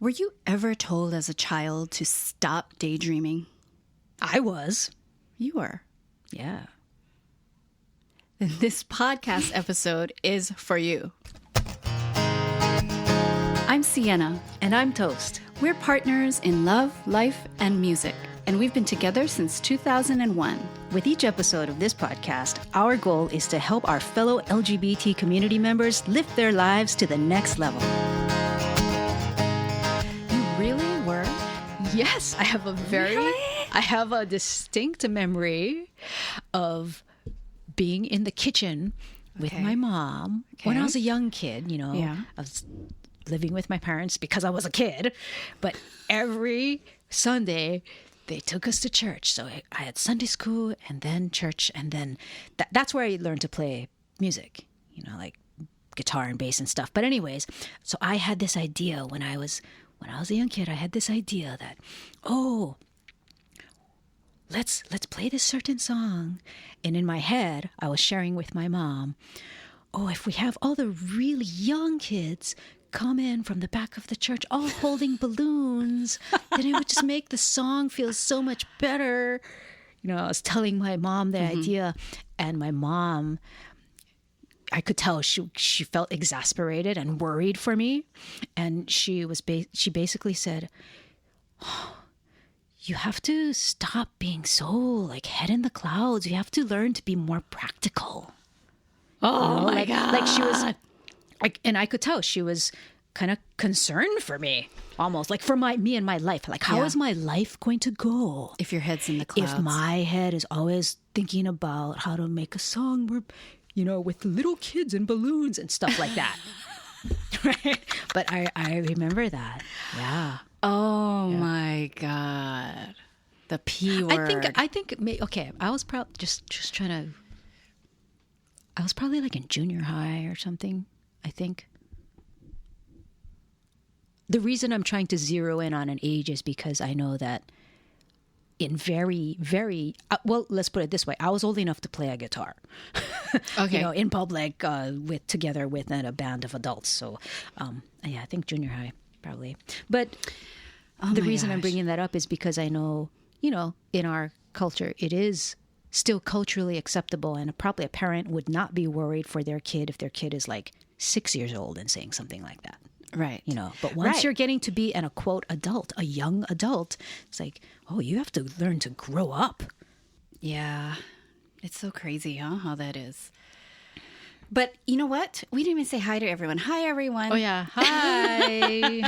Were you ever told as a child to stop daydreaming? I was. You were. Yeah. Then this podcast episode is for you. I'm Siena. And I'm Toast. We're partners in love, life, and music, and we've been together since 2001. With each episode of this podcast, our goal is to help our fellow LGBT community members lift their lives to the next level. You really were? Yes, I have a distinct memory of being in the kitchen with my mom when I was a young kid. I was living with my parents because I was a kid, but every Sunday they took us to church. So I had Sunday school and then church, and then that's where I learned to play music, like guitar and bass and stuff. But anyways, so I had this idea when I was a young kid. I had this idea that, let's play this certain song. And in my head, I was sharing with my mom, if we have all the really young kids come in from the back of the church all holding balloons, then it would just make the song feel so much better. I was telling my mom the idea, and my mom, I could tell she felt exasperated and worried for me. And she basically said, you have to stop being so head in the clouds. You have to learn to be more practical. Oh my God. Like she was, and I could tell she was kind of concerned for me, almost like for me and my life. Like, how is my life going to go if your head's in the clouds? If my head is always thinking about how to make a song where, with little kids and balloons and stuff like that. Right? But I remember that. Yeah. Oh my God. The P word. I think. Okay. I was probably just trying to. I was probably in junior high or something, I think. The reason I'm trying to zero in on an age is because I know that in very, very, let's put it this way. I was old enough to play a guitar, in public, together with a band of adults. So, I think junior high probably. But the reason I'm bringing that up is because I know, in our culture, it is still culturally acceptable, and probably a parent would not be worried for their kid if their kid is 6 years old and saying something like that. Right. But once you're getting to be a quote adult, a young adult, it's you have to learn to grow up. Yeah. It's so crazy, huh? How that is. But you know what? We didn't even say hi to everyone. Hi, everyone. Oh, yeah. Hi.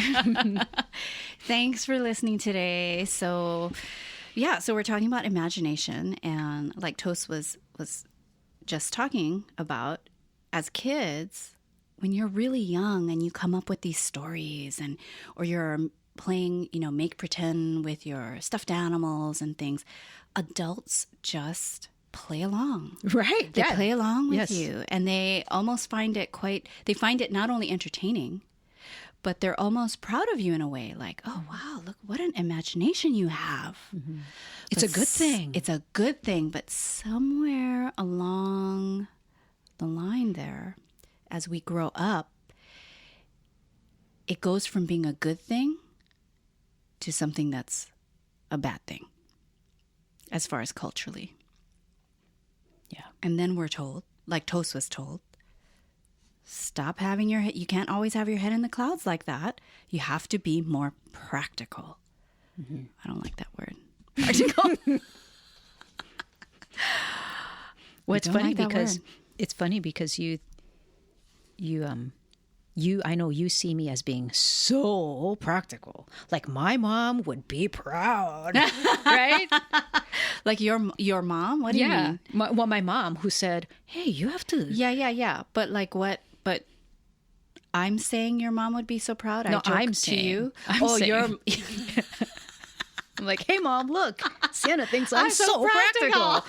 Thanks for listening today. So we're talking about imagination, and like Toast was just talking about, as kids, when you're really young and you come up with these stories, or you're playing, make pretend with your stuffed animals and things, adults just play along. Right. They play along with you, and they almost find it not only entertaining, but they're almost proud of you in a way, like, oh, wow, look, what an imagination you have. Mm-hmm. It's a good thing. It's a good thing, but somewhere along the line there, as we grow up, it goes from being a good thing to something that's a bad thing, as far as culturally. Yeah. And then we're told, like Toast was told, stop having your head. You can't always have your head in the clouds like that. You have to be more practical. Mm-hmm. I don't like that word. Practical. Well, it's funny because you I know you see me as being so practical. Like my mom would be proud, right? Like your mom? What do you mean? My mom, who said, "Hey, you have to." Yeah. But what? But I'm saying your mom would be so proud. No, I'm saying to you. I'm like, "Hey, mom, look, Sienna thinks I'm so practical."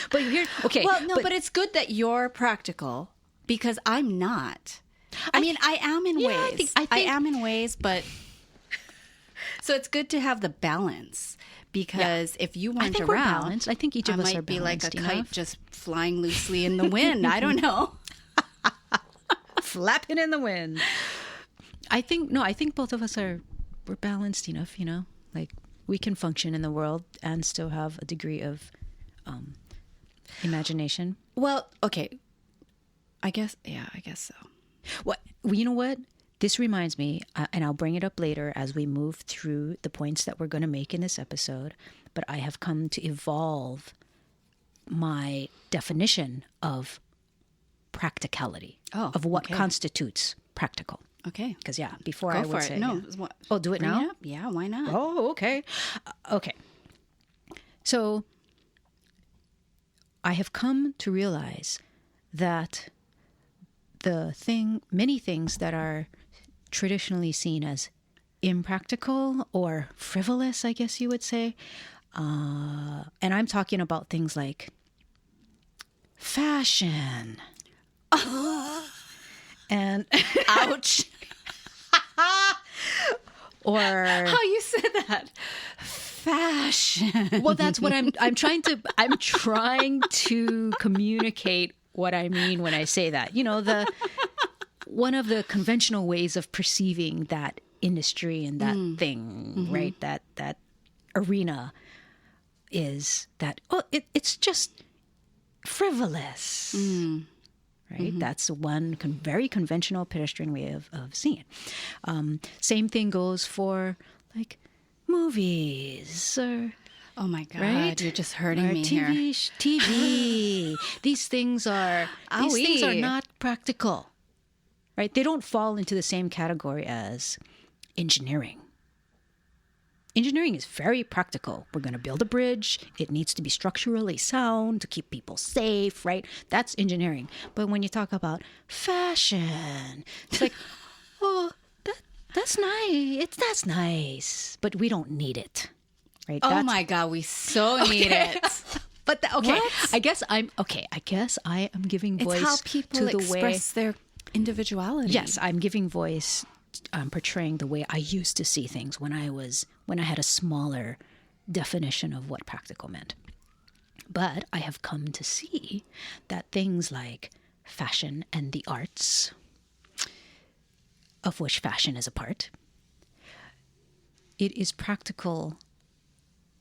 But okay. Well, no, but it's good that you're practical, because I'm not. I mean, I am in ways. I am in ways, but so it's good to have the balance, because if you weren't around, I think each of us might are be like a enough. kite just flying loosely in the wind. I don't know. Flapping in the wind. I think both of us we're balanced enough, like we can function in the world and still have a degree of imagination. Well, okay. I guess so. Well, you know what? This reminds me, and I'll bring it up later as we move through the points that we're going to make in this episode, but I have come to evolve my definition of practicality, of what constitutes practical. Okay. Because, before I would say... No. Yeah. Oh, do it now? It up? Yeah, why not? Oh, okay. Okay. So, I have come to realize that many things that are traditionally seen as impractical or frivolous, I guess you would say, and I'm talking about things like fashion. And ouch. Or how you said that? Fashion. Well, that's what I'm trying to communicate what I mean when I say that. One of the conventional ways of perceiving that industry and that thing, right? That arena is that it's just frivolous. Right? That's one very conventional pedestrian way of seeing it. Same thing goes for like movies or... Oh my God! Right? You're just hurting me here. TV. These things are not practical, right? They don't fall into the same category as engineering. Engineering is very practical. We're going to build a bridge. It needs to be structurally sound to keep people safe, right? That's engineering. But when you talk about fashion, it's like, oh, that's nice. That's nice, but we don't need it. Right? Oh my God, we so need it. But I guess I am giving voice it's how people to the express their individuality. Yes, I'm giving voice, portraying the way I used to see things when I had a smaller definition of what practical meant. But I have come to see that things like fashion and the arts, of which fashion is a part, it is practical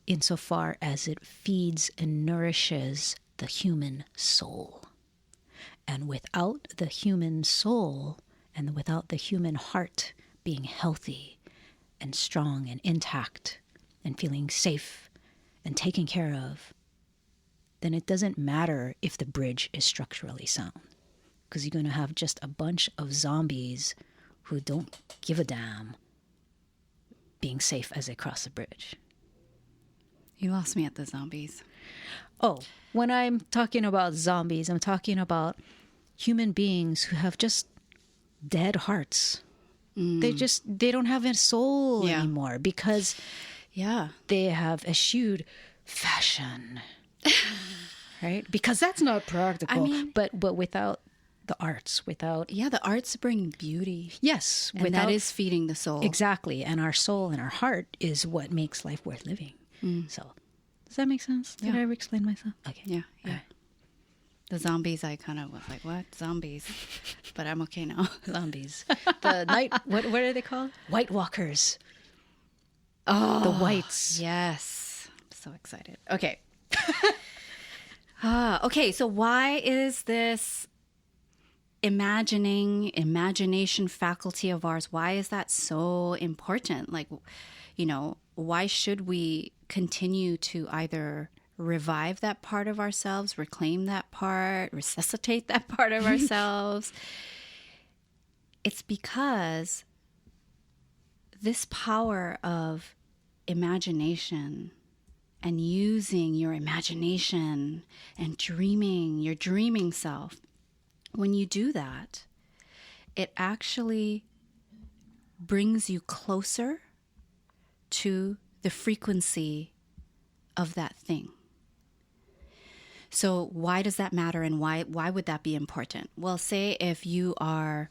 insofar as it feeds and nourishes the human soul. And without the human soul and without the human heart being healthy and strong and intact and feeling safe and taken care of, then it doesn't matter if the bridge is structurally sound, because you're going to have just a bunch of zombies who don't give a damn being safe as they cross the bridge. You lost me at the zombies. Oh, when I'm talking about zombies, I'm talking about human beings who have just dead hearts. They don't have a soul anymore because they have eschewed fashion. Right? Because that's not practical. But without the arts, the arts bring beauty. Yes. And that is feeding the soul. Exactly. And our soul and our heart is what makes life worth living. So, does that make sense? Did I ever explain myself? Okay. Yeah. Right. The zombies, I kind of was like, what? Zombies. But I'm okay now. Zombies. The night, what are they called? White walkers. Oh. The whites. Yes. I'm so excited. Okay. Okay, so why is this imagination faculty of ours, why is that so important? Like, why should we continue to either revive that part of ourselves, reclaim that part, resuscitate that part of ourselves? It's because this power of imagination and using your imagination and dreaming, your dreaming self, when you do that, it actually brings you closer to the frequency of that thing. So why does that matter, and why would that be important? Well, say if you are,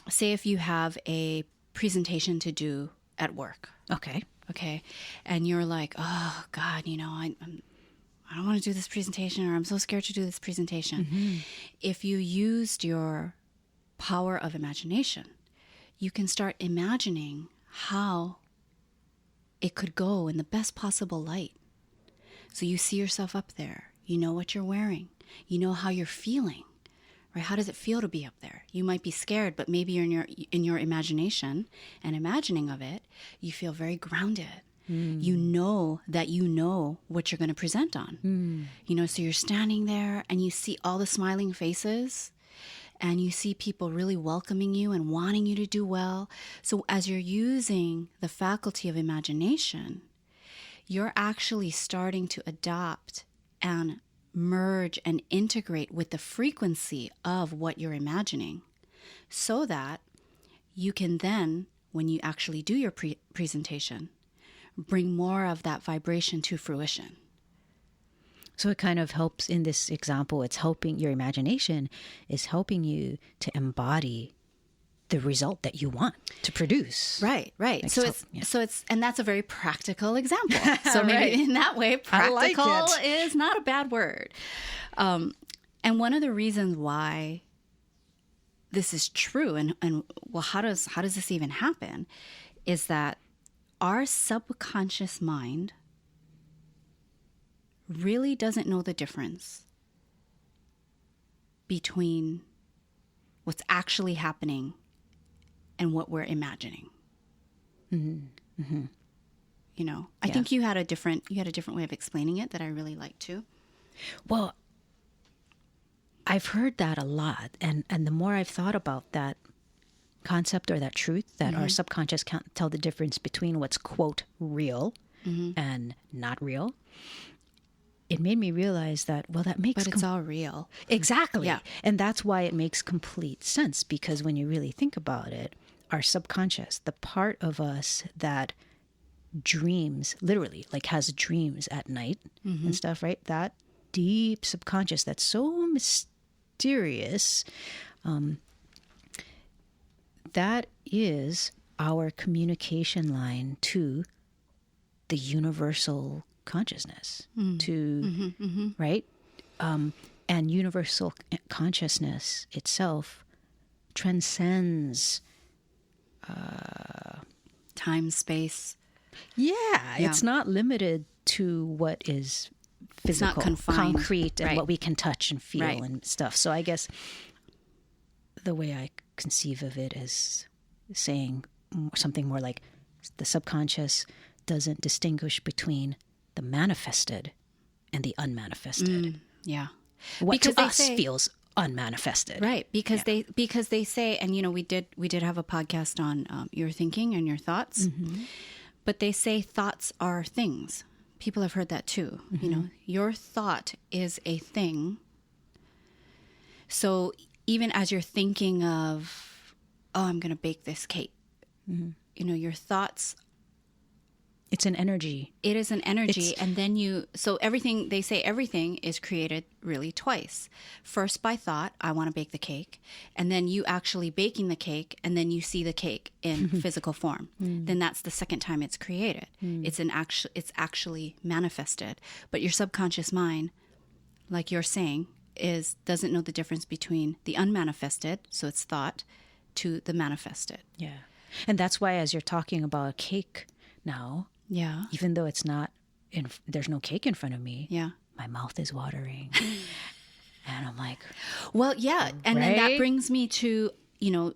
say if you have a presentation to do at work. Okay. And you're like, oh God, I don't want to do this presentation, or I'm so scared to do this presentation. Mm-hmm. If you used your power of imagination. You can start imagining how it could go in the best possible light. So you see yourself up there. You know what you're wearing. You know how you're feeling, right? How does it feel to be up there? You might be scared, but maybe you're in your imagination and imagining of it, you feel very grounded. You know that you know what you're going to present on. You know, so you're standing there and you see all the smiling faces and you see people really welcoming you and wanting you to do well. So as you're using the faculty of imagination, you're actually starting to adopt and merge and integrate with the frequency of what you're imagining so that you can then, when you actually do your presentation, bring more of that vibration to fruition. So it kind of helps in this example. It's helping your imagination is helping you to embody the result that you want to produce. Right. Like so it's, and that's a very practical example. So maybe in that way, practical is not a bad word. And one of the reasons why this is true, and well, how does this even happen, is that our subconscious mind really doesn't know the difference between what's actually happening and what we're imagining. You know, I think you had a different way of explaining it that I really liked too. Well, I've heard that a lot, and the more I've thought about that concept or that truth that our subconscious can't tell the difference between what's quote real and not real, it made me realize that, well, that makes... But it's all real. Exactly. Yeah. And that's why it makes complete sense, because when you really think about it, our subconscious, the part of us that dreams, literally, like has dreams at night and stuff, right? That deep subconscious that's so mysterious, that is our communication line to the universal consciousness, right? And universal consciousness itself transcends time, space. Yeah, it's not limited to what is physical, it's not confined. Concrete, and what we can touch and feel and stuff. So I guess the way I conceive of it is saying something more like the subconscious doesn't distinguish between the manifested and the unmanifested. What because to us feels unmanifested, right? Because they say, and you know, we did have a podcast on your thinking and your thoughts, but they say thoughts are things. People have heard that too. You know, your thought is a thing. So even as you're thinking of, oh, I'm going to bake this cake, you know, your thoughts. It's an energy. It is an energy. And then so everything, they say everything is created really twice. First by thought, I want to bake the cake. And then you actually baking the cake, and then you see the cake in physical form. Then that's the second time it's created. It's actually manifested. But your subconscious mind, like you're saying, doesn't know the difference between the unmanifested, so it's thought, to the manifested. Yeah. And that's why as you're talking about a cake now, even though it's not there's no cake in front of me, my mouth is watering. And I'm like, well, yeah. And then that brings me to, you know,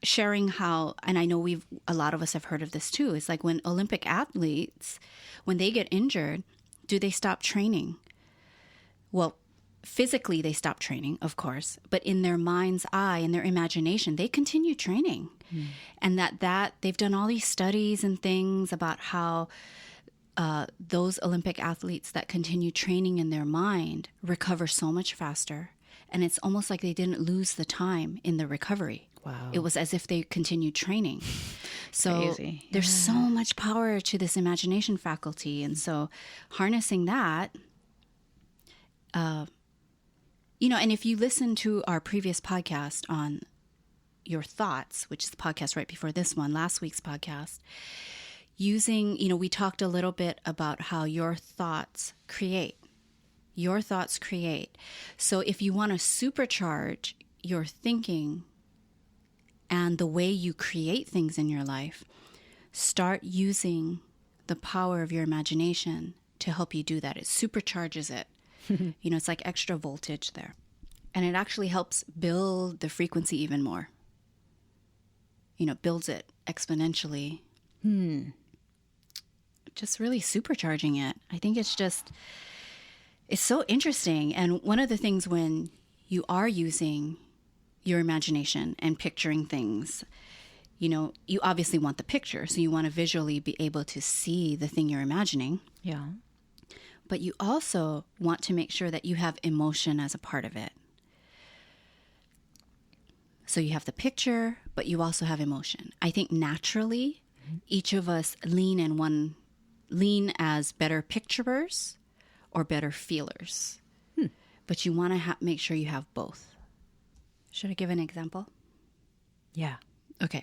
sharing how, and I know a lot of us have heard of this too. It's like when Olympic athletes, when they get injured, do they stop training? Well, physically they stop training, of course, but in their mind's eye, in their imagination, they continue training. And that they've done all these studies and things about how those Olympic athletes that continue training in their mind recover so much faster. And it's almost like they didn't lose the time in the recovery. Wow. It was as if they continued training. So there's so much power to this imagination faculty. And so harnessing that, you know, and if you listen to our previous podcast on your thoughts, which is the podcast right before this one, last week's podcast, using, you know, we talked a little bit about how your thoughts create. Your thoughts create. So if you want to supercharge your thinking and the way you create things in your life, start using the power of your imagination to help you do that. It supercharges it. You know, it's like extra voltage there. And it actually helps build the frequency even more. You know, builds it exponentially. Just really supercharging it. I think it's so interesting. And one of the things when you are using your imagination and picturing things, you know, you obviously want the picture. So you want to visually be able to see the thing you're imagining. Yeah. But you also want to make sure that you have emotion as a part of it. So you have the picture, but you also have emotion. I think naturally, each of us lean as better picturers or better feelers. But you want to make sure you have both. Should I give an example? Yeah. Okay.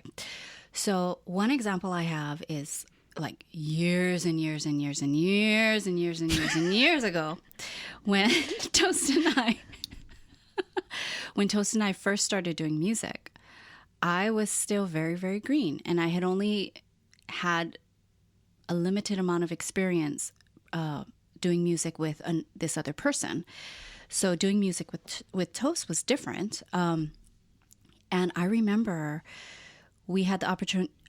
So one example I have is like years and years and years and years and years and years and years ago when Toast and I first started doing music. I was still very, very green, and I had only had a limited amount of experience doing music with this other person. So doing music with Toast was different. And I remember we had the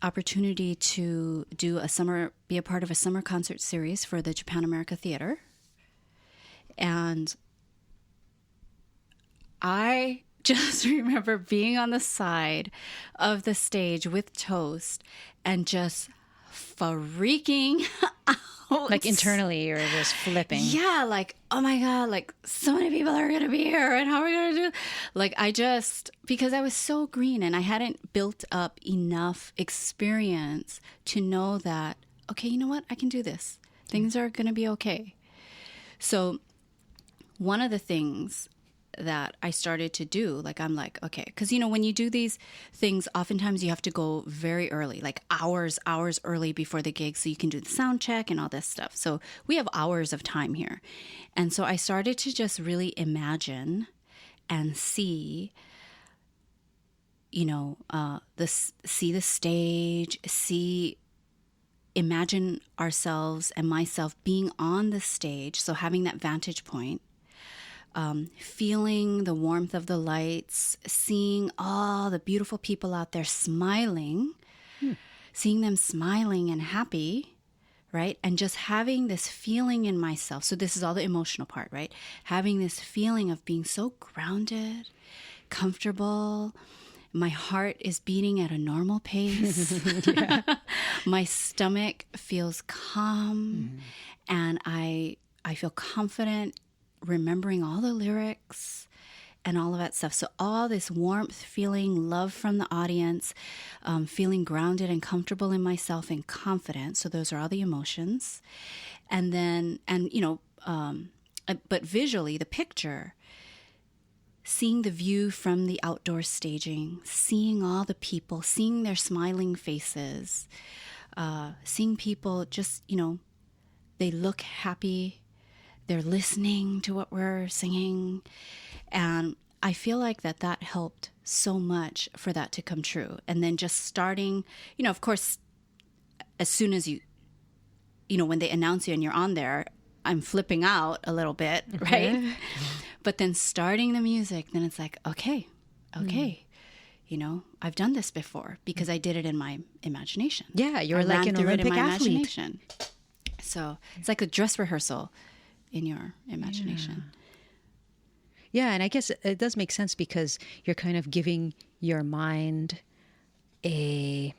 opportunity to be a part of a summer concert series for the Japan America Theater. And I just remember being on the side of the stage with Toast and just freaking out. Like internally, you're just flipping. Yeah, like, oh my God, like so many people are going to be here and how are we going to do? Like because I was so green and I hadn't built up enough experience to know that, okay, you know what? I can do this. Things are going to be okay. So one of the things that I started to do, like, I'm like, okay, because, you know, when you do these things, oftentimes you have to go very early, like hours early before the gig so you can do the sound check and all this stuff. So we have hours of time here. And so I started to just really imagine and see, you know, see the stage, imagine ourselves and myself being on the stage. So having that vantage point. Feeling the warmth of the lights, seeing all the beautiful people out there smiling, seeing them smiling and happy, right? And just having this feeling in myself. So this is all the emotional part, right? Having this feeling of being so grounded, comfortable. My heart is beating at a normal pace. My stomach feels calm, and I feel confident, remembering all the lyrics and all of that stuff. So all this warmth, feeling love from the audience, feeling grounded and comfortable in myself and confident. So those are all the emotions. And then, but visually, the picture, seeing the view from the outdoor staging, seeing all the people, seeing their smiling faces, seeing people just, you know, they look happy. They're listening to what we're singing. And I feel like that helped so much for that to come true. And then just starting, you know, of course, as soon as you know, when they announce you and you're on there, I'm flipping out a little bit, right? But then starting the music, then it's like, okay, you know, I've done this before because I did it in my imagination. Yeah, you're like an Olympic athlete. So it's like a dress rehearsal in your imagination. Yeah, and I guess it does make sense because you're kind of giving your mind a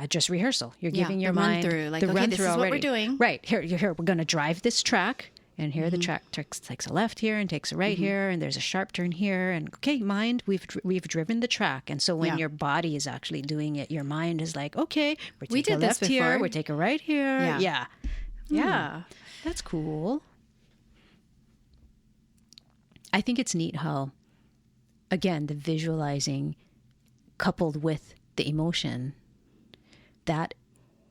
just rehearsal. You're giving your mind run through, like, the okay, run this through is already. what we're doing. Right, here, we're going to drive this track, and here the track takes a left here and takes a right here, and there's a sharp turn here, and okay, mind, we've driven the track. And so when your body is actually doing it, your mind is like, okay, we take a left here, we take a right here. Yeah. That's cool. I think it's neat how, again, the visualizing coupled with the emotion, that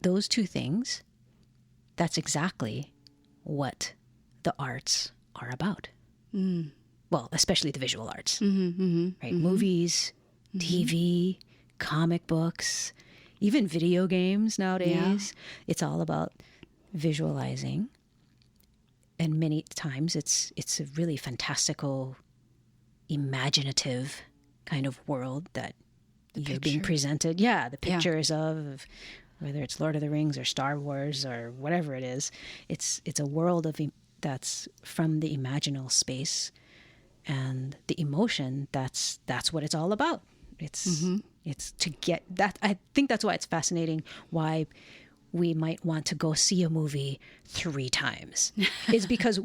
those two things, that's exactly what the arts are about. Well, especially the visual arts, right? Movies, TV, comic books, even video games nowadays. It's all about visualizing. And many times it's a really fantastical, imaginative kind of world that you're being presented. Yeah, the pictures of whether it's Lord of the Rings or Star Wars or whatever it is. It's a world that's from the imaginal space, and the emotion. That's what it's all about. It's to get that. I think that's why it's fascinating. Why we might want to go see a movie 3 times is because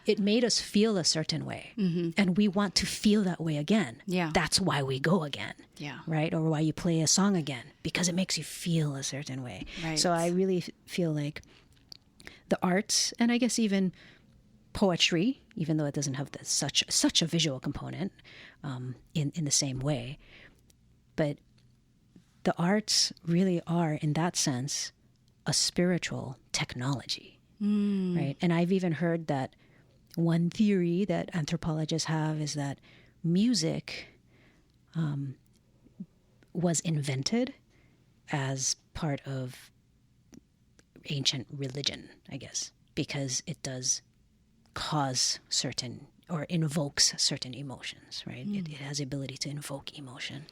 it made us feel a certain way, and we want to feel that way again. Yeah, that's why we go again. Yeah, right. Or why you play a song again, because it makes you feel a certain way. Right. So I really feel like the arts, and I guess even poetry, even though it doesn't have such a visual component in the same way, but the arts really are, in that sense, a spiritual technology, right? And I've even heard that one theory that anthropologists have is that music was invented as part of ancient religion, I guess, because it does cause certain or invokes certain emotions, right? It has the ability to invoke emotion.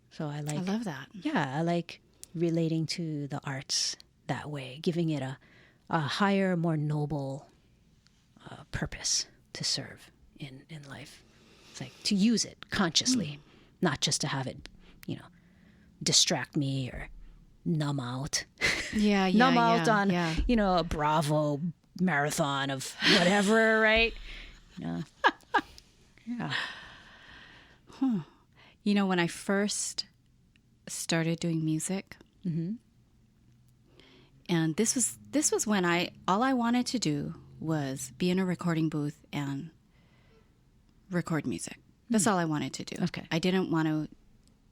So I love that. Yeah, I like relating to the arts that way, giving it a higher, more noble purpose to serve in life. It's like to use it consciously, not just to have it, distract me or numb out. Numb out on, a Bravo marathon of whatever, right? Yeah. When I first started doing music, and this was when all I wanted to do was be in a recording booth and record music. That's all I wanted to do. Okay. I didn't want to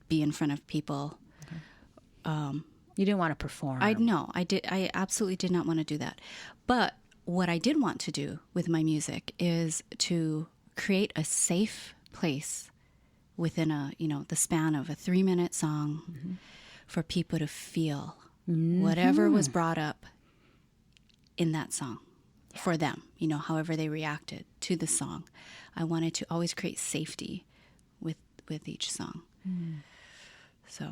be in front of people. Okay. You didn't want to perform. I absolutely did not want to do that. But what I did want to do with my music is to create a safe place within the span of a 3-minute song for people to feel whatever was brought up in that song for them, however they reacted to the song. I wanted to always create safety with each song. So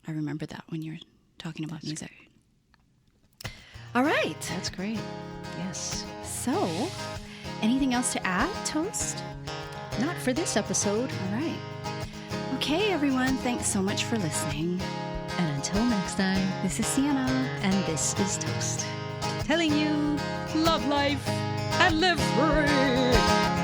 I remember that when you're talking about music. Great. All right. That's great. Yes. So, anything else to add, Toast? Not for this episode. All right. Okay, everyone. Thanks so much for listening. And until next time, this is Siena. And this is Toast. Telling you, love life and live free.